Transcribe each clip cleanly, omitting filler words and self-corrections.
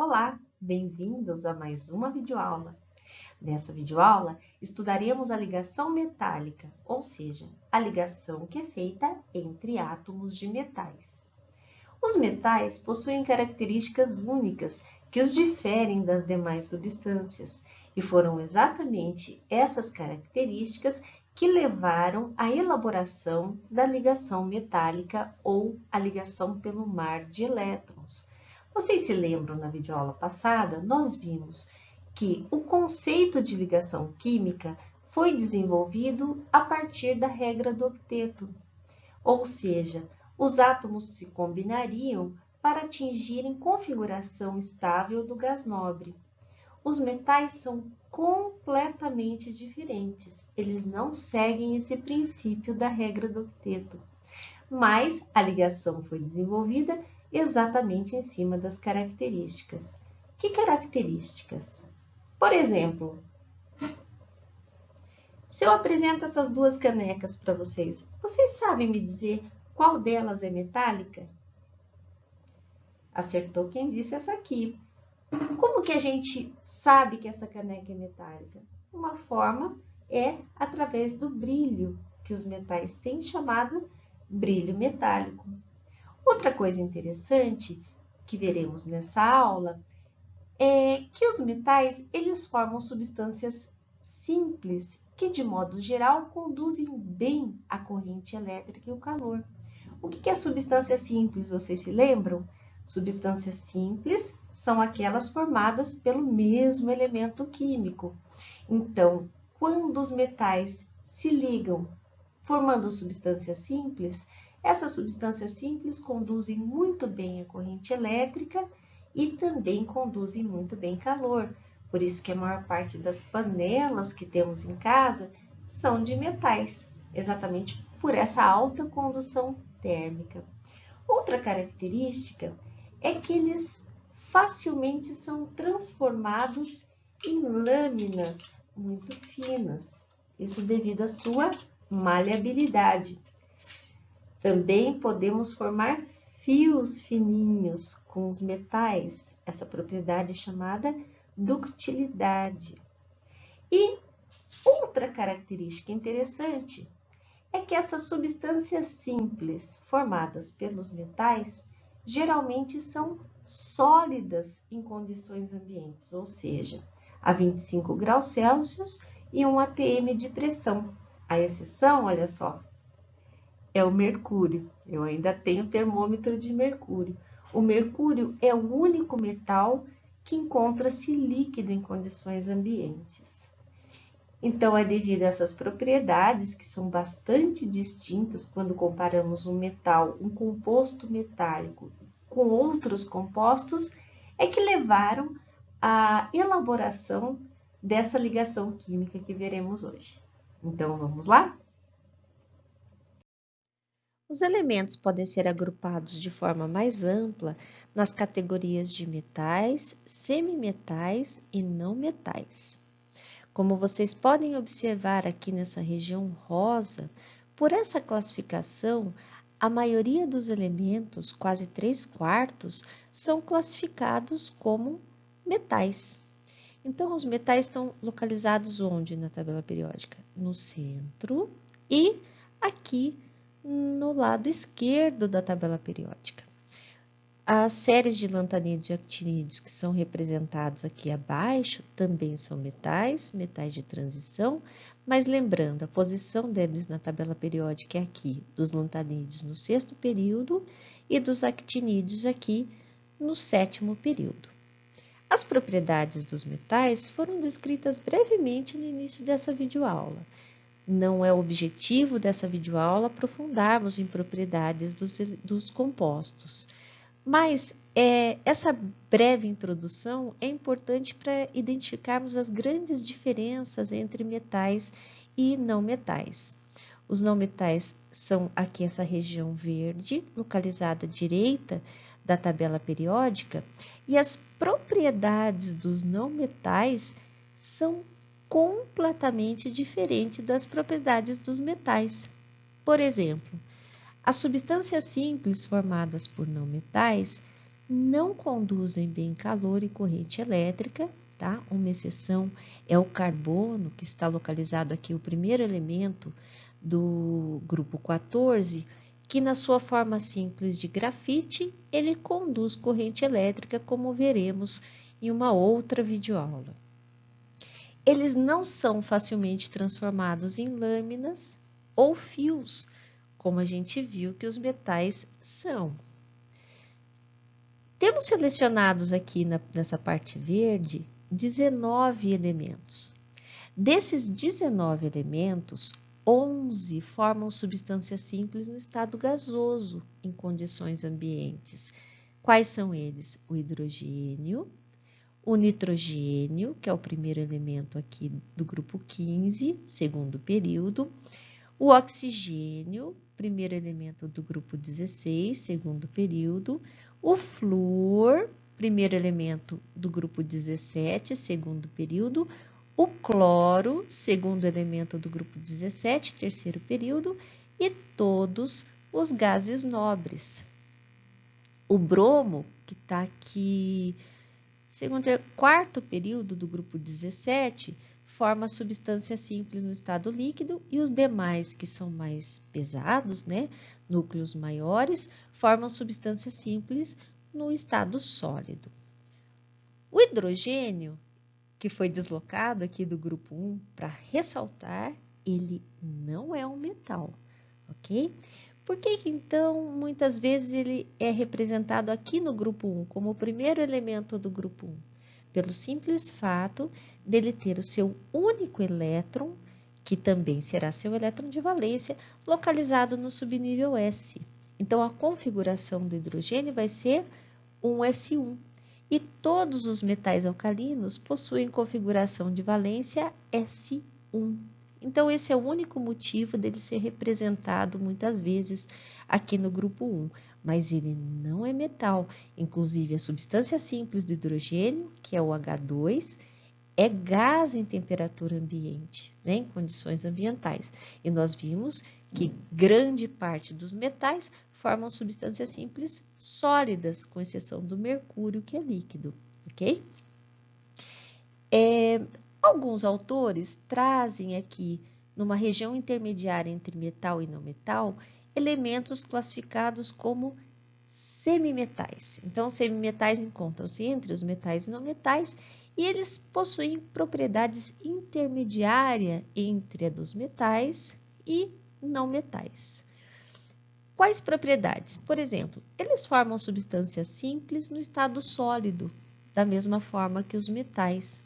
Olá, bem-vindos a mais uma videoaula. Nessa videoaula, estudaremos a ligação metálica, ou seja, a ligação que é feita entre átomos de metais. Os metais possuem características únicas que os diferem das demais substâncias, e foram exatamente essas características que levaram à elaboração da ligação metálica ou a ligação pelo mar de elétrons. Vocês se lembram, na videoaula passada, nós vimos que o conceito de ligação química foi desenvolvido a partir da regra do octeto, ou seja, os átomos se combinariam para atingirem configuração estável do gás nobre. Os metais são completamente diferentes, eles não seguem esse princípio da regra do octeto, mas a ligação foi desenvolvida exatamente em cima das características. Que características? Por exemplo, se eu apresento essas duas canecas para vocês, vocês sabem me dizer qual delas é metálica? Acertou quem disse essa aqui. Como que a gente sabe que essa caneca é metálica? Uma forma é através do brilho que os metais têm, chamado brilho metálico. Outra coisa interessante que veremos nessa aula é que os metais eles formam substâncias simples que, de modo geral, conduzem bem a corrente elétrica e o calor. O que é substância simples? Vocês se lembram? Substâncias simples são aquelas formadas pelo mesmo elemento químico. Então, quando os metais se ligam formando substâncias simples, essas substâncias simples conduzem muito bem a corrente elétrica e também conduzem muito bem calor. Por isso que a maior parte das panelas que temos em casa são de metais, exatamente por essa alta condução térmica. Outra característica é que eles facilmente são transformados em lâminas muito finas, isso devido à sua maleabilidade. Também podemos formar fios fininhos com os metais, essa propriedade chamada ductilidade. E outra característica interessante é que essas substâncias simples formadas pelos metais geralmente são sólidas em condições ambientes, ou seja, a 25 graus Celsius e 1 atm de pressão. A exceção, olha só, é o mercúrio. Eu ainda tenho termômetro de mercúrio. O mercúrio é o único metal que encontra-se líquido em condições ambientes. Então, é devido a essas propriedades, que são bastante distintas quando comparamos um metal, um composto metálico, com outros compostos, é que levaram à elaboração dessa ligação química que veremos hoje. Então, vamos lá? Os elementos podem ser agrupados de forma mais ampla nas categorias de metais, semimetais e não metais. Como vocês podem observar aqui nessa região rosa, por essa classificação, a maioria dos elementos, quase 3/4, são classificados como metais. Então, os metais estão localizados onde na tabela periódica? No centro e aqui no lado esquerdo da tabela periódica. As séries de lantanídeos e actinídeos que são representados aqui abaixo também são metais, metais de transição, mas lembrando, a posição deles na tabela periódica é aqui, dos lantanídeos no 6º período e dos actinídeos aqui no 7º período. As propriedades dos metais foram descritas brevemente no início dessa videoaula. Não é o objetivo dessa videoaula aprofundarmos em propriedades dos compostos, mas essa breve introdução é importante para identificarmos as grandes diferenças entre metais e não metais. Os não metais são aqui essa região verde, localizada à direita da tabela periódica, e as propriedades dos não metais são completamente diferentes das propriedades dos metais. Por exemplo, as substâncias simples formadas por não metais não conduzem bem calor e corrente elétrica, tá? Uma exceção é o carbono, que está localizado aqui, o primeiro elemento do grupo 14, que na sua forma simples de grafite, ele conduz corrente elétrica, como veremos em uma outra videoaula. Eles não são facilmente transformados em lâminas ou fios, como a gente viu que os metais são. Temos selecionados aqui nessa parte verde 19 elementos. Desses 19 elementos, 11 formam substâncias simples no estado gasoso em condições ambientes. Quais são eles? O hidrogênio, o nitrogênio, que é o primeiro elemento aqui do grupo 15, segundo período, o oxigênio, primeiro elemento do grupo 16, segundo período, o flúor, primeiro elemento do grupo 17, segundo período, o cloro, segundo elemento do grupo 17, terceiro período, e todos os gases nobres. O bromo, que está aqui, segundo o quarto período do grupo 17, forma substância simples no estado líquido, e os demais, que são mais pesados, né, núcleos maiores, formam substância simples no estado sólido. O hidrogênio, que foi deslocado aqui do grupo 1 para ressaltar, ele não é um metal, ok? Por que então, muitas vezes, ele é representado aqui no grupo 1 como o primeiro elemento do grupo 1? Pelo simples fato dele ter o seu único elétron, que também será seu elétron de valência, localizado no subnível S. Então, a configuração do hidrogênio vai ser um S1. E todos os metais alcalinos possuem configuração de valência S1. Então, esse é o único motivo dele ser representado muitas vezes aqui no grupo 1, mas ele não é metal. Inclusive, a substância simples do hidrogênio, que é o H2, é gás em temperatura ambiente, né, em condições ambientais. E nós vimos que grande parte dos metais formam substâncias simples sólidas, com exceção do mercúrio, que é líquido, ok? Alguns autores trazem aqui, numa região intermediária entre metal e não metal, elementos classificados como semimetais. Então, semimetais encontram-se entre os metais e não metais, e eles possuem propriedades intermediárias entre a dos metais e não metais. Quais propriedades? Por exemplo, eles formam substâncias simples no estado sólido, da mesma forma que os metais.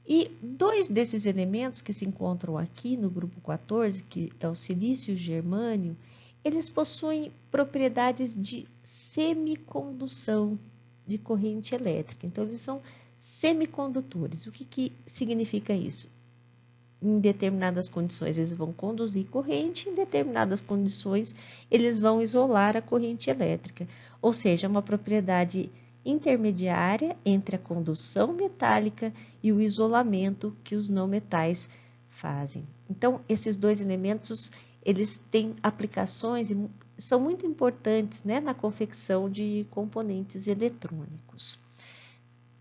E dois desses elementos que se encontram aqui no grupo 14, que é o silício e o germânio, eles possuem propriedades de semicondução de corrente elétrica. Então, eles são semicondutores. O que significa isso? Em determinadas condições, eles vão conduzir corrente, em determinadas condições, eles vão isolar a corrente elétrica. Ou seja, uma propriedade intermediária entre a condução metálica e o isolamento que os não metais fazem. Então, esses dois elementos, eles têm aplicações e são muito importantes, né, na confecção de componentes eletrônicos.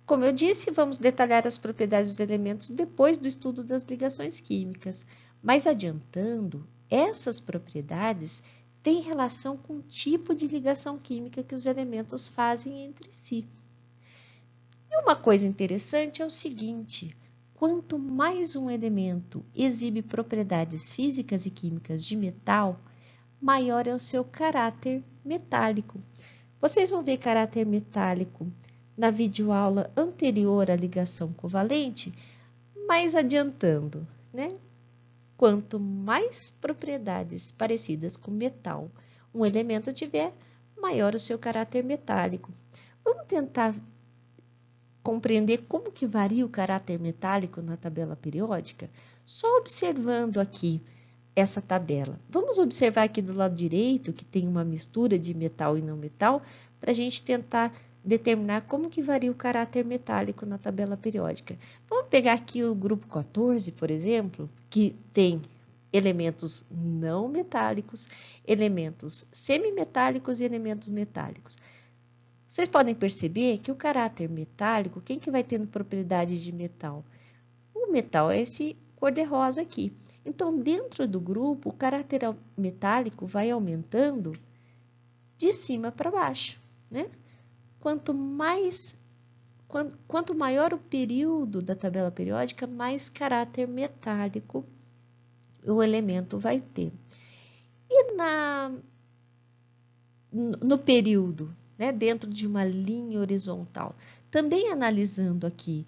Como eu disse, vamos detalhar as propriedades dos elementos depois do estudo das ligações químicas. Mas adiantando, essas propriedades têm relação com o tipo de ligação química que os elementos fazem entre si. E uma coisa interessante é o seguinte: quanto mais um elemento exibe propriedades físicas e químicas de metal, maior é o seu caráter metálico. Vocês vão ver caráter metálico na videoaula anterior à ligação covalente, mas adiantando, né? Quanto mais propriedades parecidas com metal um elemento tiver, maior o seu caráter metálico. Vamos tentar compreender como que varia o caráter metálico na tabela periódica? Só observando aqui essa tabela. Vamos observar aqui do lado direito, que tem uma mistura de metal e não metal, para a gente tentar determinar como que varia o caráter metálico na tabela periódica. Vamos pegar aqui o grupo 14, por exemplo, que tem elementos não metálicos, elementos semimetálicos e elementos metálicos. Vocês podem perceber que o caráter metálico, quem que vai tendo propriedade de metal? O metal é esse cor-de-rosa aqui. Então, dentro do grupo, o caráter metálico vai aumentando de cima para baixo, né? Quanto maior o período da tabela periódica, mais caráter metálico o elemento vai ter. E no período, né, dentro de uma linha horizontal, também analisando aqui,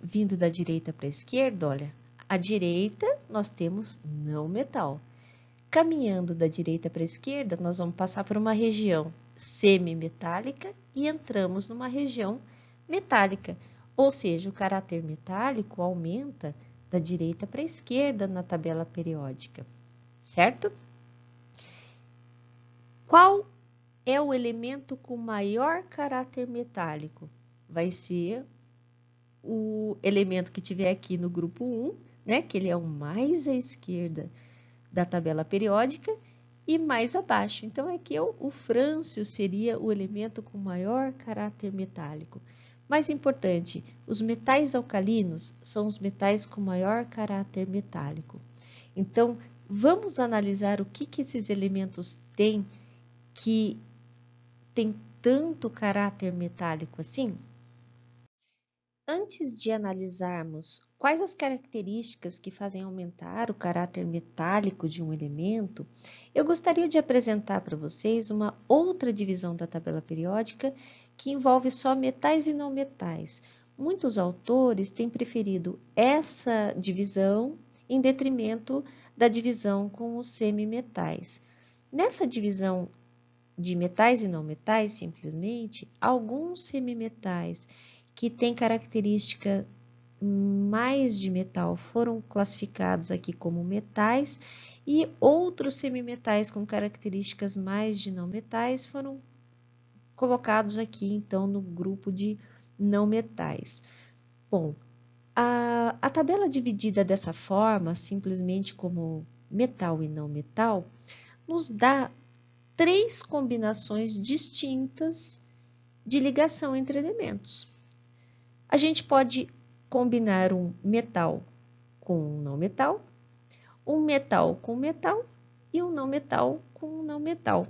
vindo da direita para a esquerda, olha, à direita nós temos não metal. Caminhando da direita para a esquerda, nós vamos passar por uma região semimetálica e entramos numa região metálica. Ou seja, o caráter metálico aumenta da direita para a esquerda na tabela periódica, certo? Qual é o elemento com maior caráter metálico? Vai ser o elemento que tiver aqui no grupo 1, né, que ele é o mais à esquerda da tabela periódica e mais abaixo. Então, aqui o frâncio seria o elemento com maior caráter metálico. Mais importante, os metais alcalinos são os metais com maior caráter metálico. Então, vamos analisar o que esses elementos têm que tem tanto caráter metálico assim? Antes de analisarmos quais as características que fazem aumentar o caráter metálico de um elemento, eu gostaria de apresentar para vocês uma outra divisão da tabela periódica que envolve só metais e não metais. Muitos autores têm preferido essa divisão em detrimento da divisão com os semimetais. Nessa divisão de metais e não metais, simplesmente, alguns semimetais que têm característica mais de metal foram classificados aqui como metais e outros semimetais com características mais de não metais foram colocados aqui, então, no grupo de não metais. Bom, a tabela dividida dessa forma, simplesmente como metal e não metal, nos dá 3 combinações distintas de ligação entre elementos. A gente pode combinar um metal com um não metal, um metal com metal e um não metal com um não metal.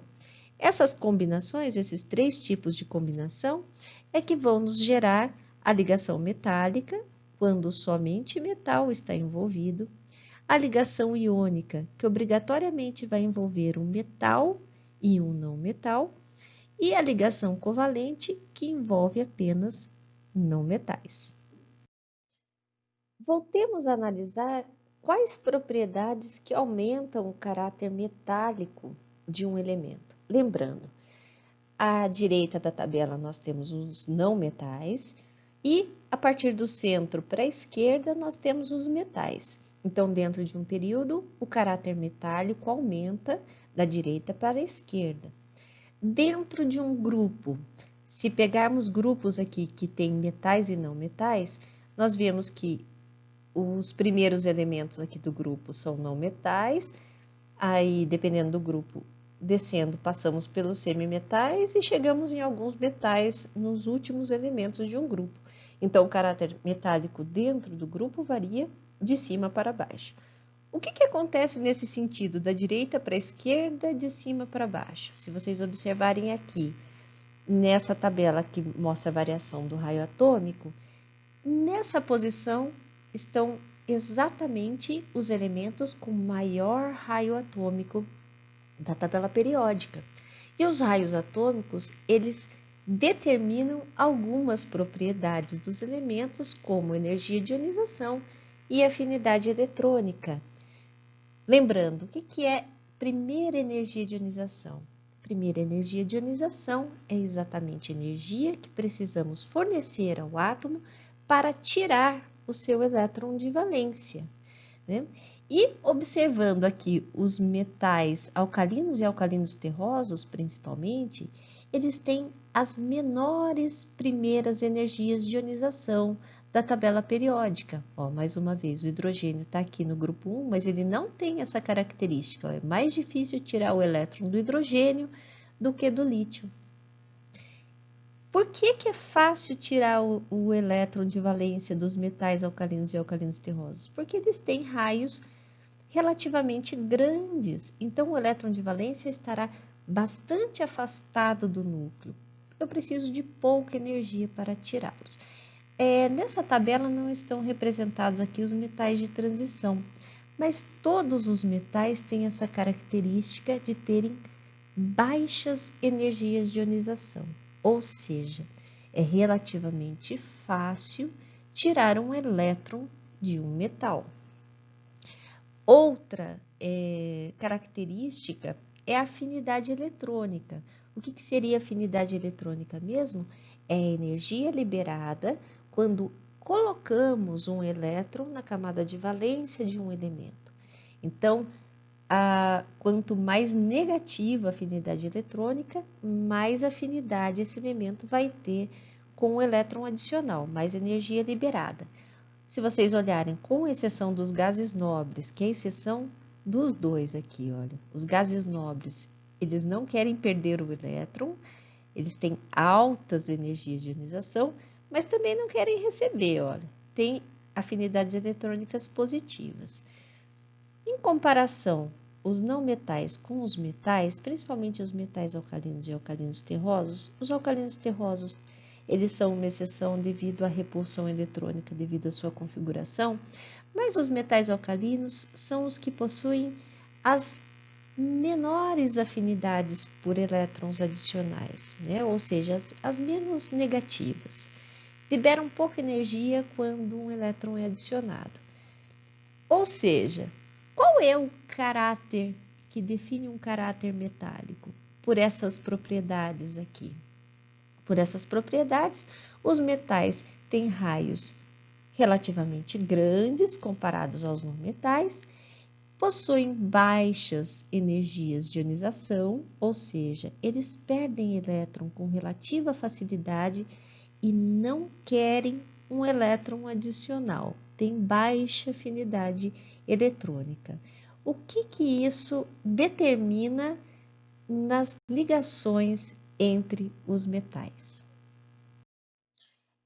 Essas combinações, esses 3 tipos de combinação, é que vão nos gerar a ligação metálica, quando somente metal está envolvido, a ligação iônica, que obrigatoriamente vai envolver um metal e um não metal, e a ligação covalente, que envolve apenas não metais. Voltemos a analisar quais propriedades que aumentam o caráter metálico de um elemento. Lembrando, à direita da tabela nós temos os não metais e a partir do centro para a esquerda nós temos os metais. Então, dentro de um período, o caráter metálico aumenta da direita para a esquerda. Dentro de um grupo, se pegarmos grupos aqui que têm metais e não metais, nós vemos que os primeiros elementos aqui do grupo são não metais, aí dependendo do grupo, descendo, passamos pelos semimetais e chegamos em alguns metais nos últimos elementos de um grupo. Então, o caráter metálico dentro do grupo varia de cima para baixo. O que acontece nesse sentido, da direita para a esquerda, de cima para baixo? Se vocês observarem aqui, nessa tabela que mostra a variação do raio atômico, nessa posição estão exatamente os elementos com maior raio atômico da tabela periódica. E os raios atômicos, eles determinam algumas propriedades dos elementos, como energia de ionização e afinidade eletrônica. Lembrando, o que é primeira energia de ionização? Primeira energia de ionização é exatamente a energia que precisamos fornecer ao átomo para tirar o seu elétron de valência, né? E observando aqui os metais alcalinos e alcalinos terrosos, principalmente, eles têm as menores primeiras energias de ionização da tabela periódica. Ó, mais uma vez, o hidrogênio está aqui no grupo 1, mas ele não tem essa característica. Ó, é mais difícil tirar o elétron do hidrogênio do que do lítio. Por que que é fácil tirar o elétron de valência dos metais alcalinos e alcalinos terrosos? Porque eles têm raios relativamente grandes, então o elétron de valência estará bastante afastado do núcleo. Eu preciso de pouca energia para tirá-los. Nessa tabela não estão representados aqui os metais de transição, mas todos os metais têm essa característica de terem baixas energias de ionização, ou seja, é relativamente fácil tirar um elétron de um metal. Outra característica é a afinidade eletrônica. O que seria afinidade eletrônica mesmo? É a energia liberada quando colocamos um elétron na camada de valência de um elemento. Então, quanto mais negativa a afinidade eletrônica, mais afinidade esse elemento vai ter com o elétron adicional, mais energia liberada. Se vocês olharem, com exceção dos gases nobres, que é a exceção dos dois aqui, olha, os gases nobres, eles não querem perder o elétron, eles têm altas energias de ionização, mas também não querem receber, olha, tem afinidades eletrônicas positivas. Em comparação, os não metais com os metais, principalmente os metais alcalinos e alcalinos terrosos, os alcalinos terrosos eles são uma exceção devido à repulsão eletrônica, devido à sua configuração, mas os metais alcalinos são os que possuem as menores afinidades por elétrons adicionais, né? Ou seja, as menos negativas. Liberam pouca energia quando um elétron é adicionado. Ou seja, qual é o caráter que define um caráter metálico? Por essas propriedades aqui. Por essas propriedades, os metais têm raios relativamente grandes comparados aos não metais, possuem baixas energias de ionização, ou seja, eles perdem elétron com relativa facilidade e não querem um elétron adicional, têm baixa afinidade eletrônica. O que isso determina nas ligações entre os metais?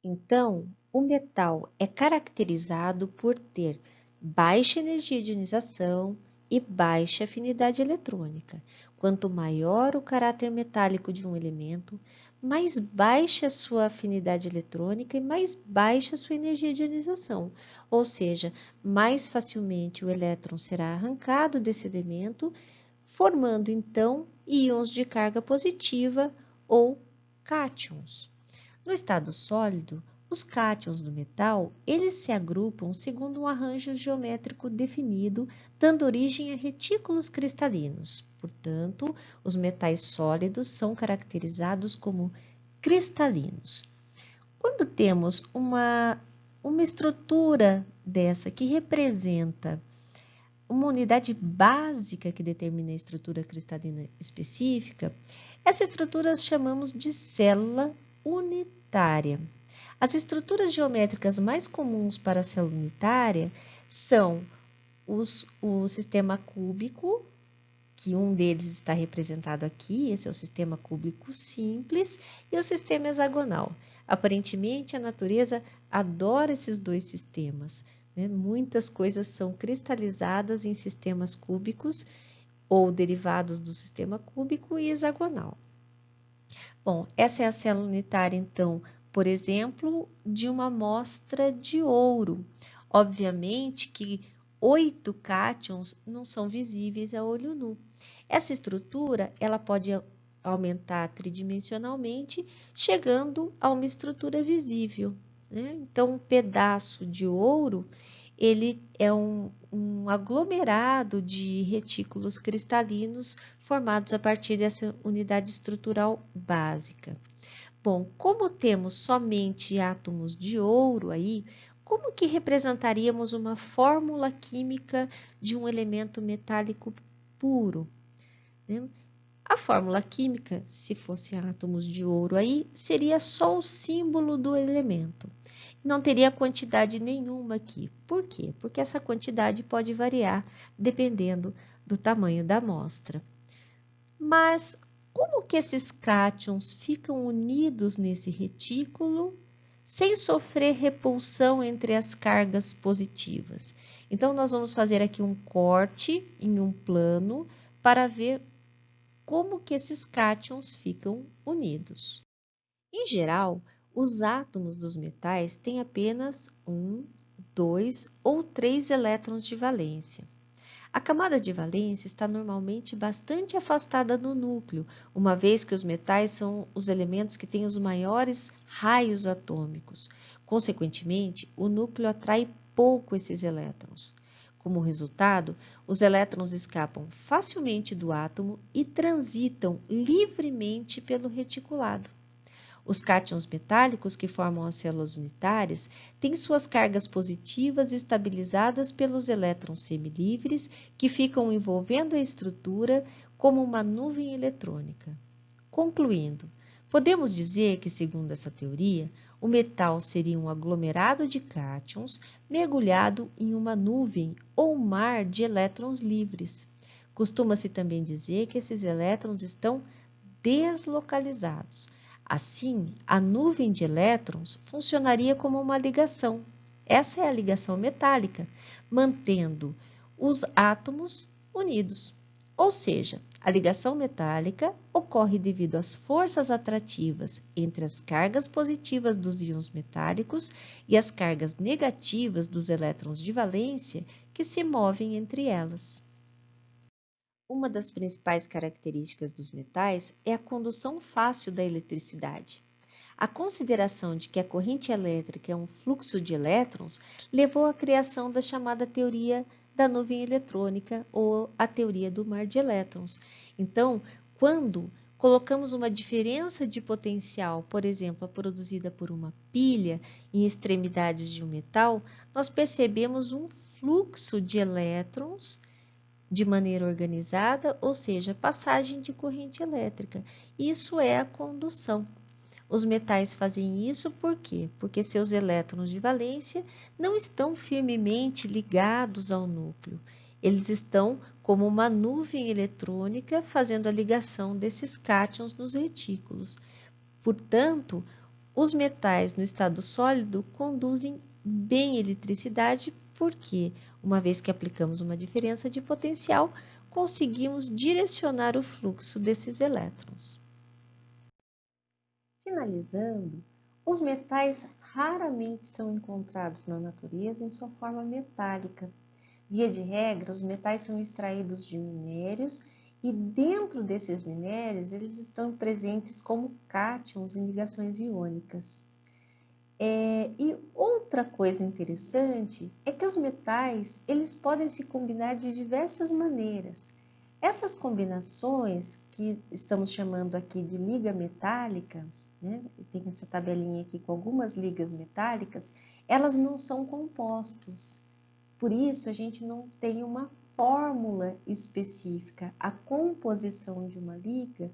Então, o metal é caracterizado por ter baixa energia de ionização e baixa afinidade eletrônica. Quanto maior o caráter metálico de um elemento, mais baixa a sua afinidade eletrônica e mais baixa a sua energia de ionização, ou seja, mais facilmente o elétron será arrancado desse elemento, formando então íons de carga positiva ou cátions. No estado sólido, os cátions do metal, eles se agrupam segundo um arranjo geométrico definido, dando origem a retículos cristalinos. Portanto, os metais sólidos são caracterizados como cristalinos. Quando temos uma estrutura dessa que representa uma unidade básica que determina a estrutura cristalina específica, essa estrutura chamamos de célula unitária. As estruturas geométricas mais comuns para a célula unitária são o sistema cúbico, que um deles está representado aqui, esse é o sistema cúbico simples, e o sistema hexagonal. Aparentemente, a natureza adora esses dois sistemas, né? Muitas coisas são cristalizadas em sistemas cúbicos ou derivados do sistema cúbico e hexagonal. Bom, essa é a célula unitária, então, por exemplo, de uma amostra de ouro. Obviamente que 8 cátions não são visíveis a olho nu. Essa estrutura, ela pode aumentar tridimensionalmente, chegando a uma estrutura visível, né? Então, um pedaço de ouro, ele é um aglomerado de retículos cristalinos formados a partir dessa unidade estrutural básica. Bom, como temos somente átomos de ouro aí, como que representaríamos uma fórmula química de um elemento metálico puro, né? A fórmula química, se fossem átomos de ouro aí, seria só o símbolo do elemento. Não teria quantidade nenhuma aqui. Por quê? Porque essa quantidade pode variar dependendo do tamanho da amostra. Mas como que esses cátions ficam unidos nesse retículo sem sofrer repulsão entre as cargas positivas? Então, nós vamos fazer aqui um corte em um plano para ver como que esses cátions ficam unidos. Em geral, os átomos dos metais têm apenas 1, 2 ou 3 elétrons de valência. A camada de valência está normalmente bastante afastada do núcleo, uma vez que os metais são os elementos que têm os maiores raios atômicos. Consequentemente, o núcleo atrai pouco esses elétrons. Como resultado, os elétrons escapam facilmente do átomo e transitam livremente pelo reticulado. Os cátions metálicos que formam as células unitárias têm suas cargas positivas estabilizadas pelos elétrons semilivres que ficam envolvendo a estrutura como uma nuvem eletrônica. Concluindo, podemos dizer que, segundo essa teoria, o metal seria um aglomerado de cátions mergulhado em uma nuvem ou mar de elétrons livres. Costuma-se também dizer que esses elétrons estão deslocalizados. Assim, a nuvem de elétrons funcionaria como uma ligação. Essa é a ligação metálica, mantendo os átomos unidos. Ou seja, a ligação metálica ocorre devido às forças atrativas entre as cargas positivas dos íons metálicos e as cargas negativas dos elétrons de valência que se movem entre elas. Uma das principais características dos metais é a condução fácil da eletricidade. A consideração de que a corrente elétrica é um fluxo de elétrons levou à criação da chamada teoria da nuvem eletrônica ou a teoria do mar de elétrons. Então, quando colocamos uma diferença de potencial, por exemplo, produzida por uma pilha em extremidades de um metal, nós percebemos um fluxo de elétrons de maneira organizada, ou seja, passagem de corrente elétrica. Isso é a condução. Os metais fazem isso por quê? Porque seus elétrons de valência não estão firmemente ligados ao núcleo. Eles estão como uma nuvem eletrônica fazendo a ligação desses cátions nos retículos. Portanto, os metais no estado sólido conduzem bem eletricidade porque, uma vez que aplicamos uma diferença de potencial, conseguimos direcionar o fluxo desses elétrons. Finalizando, os metais raramente são encontrados na natureza em sua forma metálica. Via de regra, os metais são extraídos de minérios e dentro desses minérios eles estão presentes como cátions em ligações iônicas. E outra coisa interessante é que os metais eles podem se combinar de diversas maneiras. Essas combinações, que estamos chamando aqui de liga metálica, né? Tem essa tabelinha aqui com algumas ligas metálicas, elas não são compostos. Por isso, a gente não tem uma fórmula específica. A composição de uma liga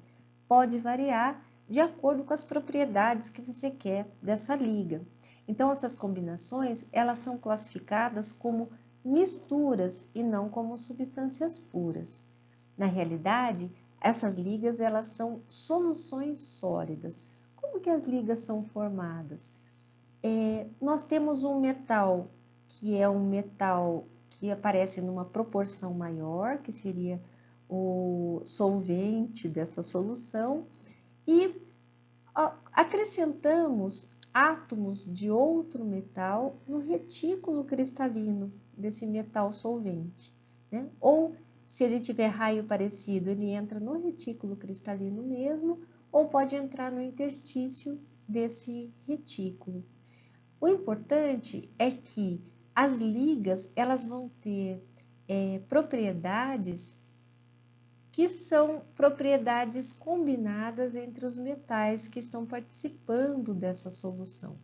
pode variar de acordo com as propriedades que você quer dessa liga. Então, essas combinações, elas são classificadas como misturas e não como substâncias puras. Na realidade, essas ligas, elas são soluções sólidas. Como que as ligas são formadas? Nós temos um metal que é um metal que aparece numa proporção maior, que seria o solvente dessa solução, e acrescentamos átomos de outro metal no retículo cristalino desse metal solvente, né? Ou, se ele tiver raio parecido, ele entra no retículo cristalino mesmo, ou pode entrar no interstício desse retículo. O importante é que as ligas elas vão ter propriedades que são propriedades combinadas entre os metais que estão participando dessa solução.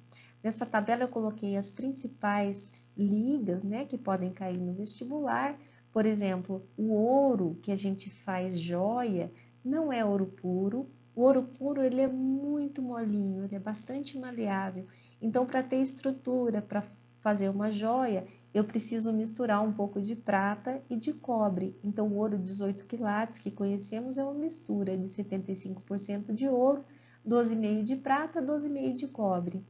Nessa tabela eu coloquei as principais ligas, né, que podem cair no vestibular. Por exemplo, o ouro que a gente faz joia não é ouro puro. O ouro puro ele é muito molinho, ele é bastante maleável. Então, para ter estrutura, para fazer uma joia, eu preciso misturar um pouco de prata e de cobre. Então, o ouro 18 quilates que conhecemos é uma mistura de 75% de ouro, 12,5% de prata, 12,5% de cobre.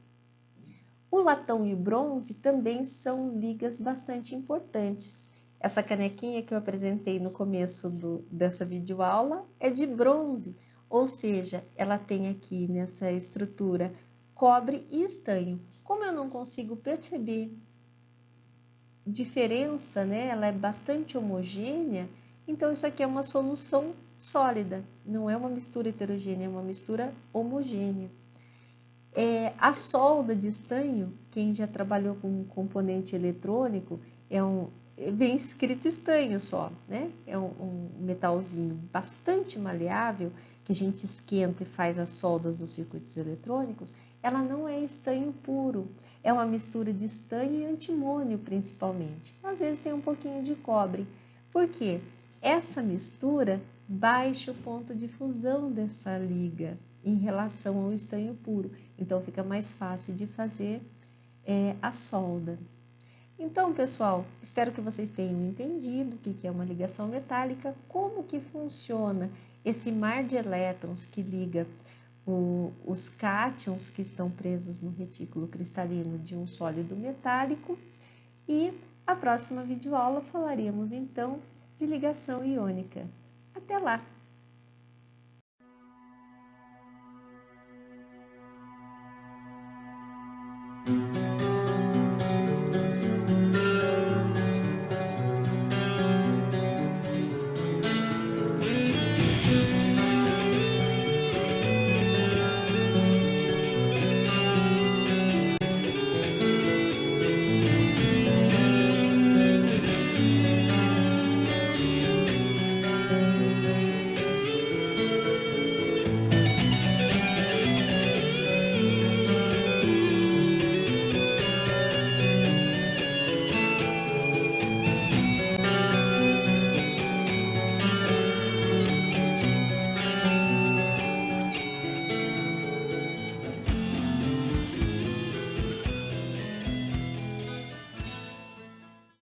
O latão e o bronze também são ligas bastante importantes. Essa canequinha que eu apresentei no começo dessa videoaula é de bronze, ou seja, ela tem aqui nessa estrutura cobre e estanho. Como eu não consigo perceber diferença, né? Ela é bastante homogênea, então isso aqui é uma solução sólida, não é uma mistura heterogênea, é uma mistura homogênea. A solda de estanho, quem já trabalhou com componente eletrônico, vem escrito estanho só, né? É um metalzinho bastante maleável que a gente esquenta e faz as soldas dos circuitos eletrônicos. Ela não é estanho puro, é uma mistura de estanho e antimônio principalmente. Às vezes tem um pouquinho de cobre. Por quê? Essa mistura baixa o ponto de fusão dessa liga em relação ao estanho puro. Então, fica mais fácil de fazer a solda. Então, pessoal, espero que vocês tenham entendido o que é uma ligação metálica, como que funciona esse mar de elétrons que liga os cátions que estão presos no retículo cristalino de um sólido metálico. E a próxima videoaula falaremos então de ligação iônica. Até lá!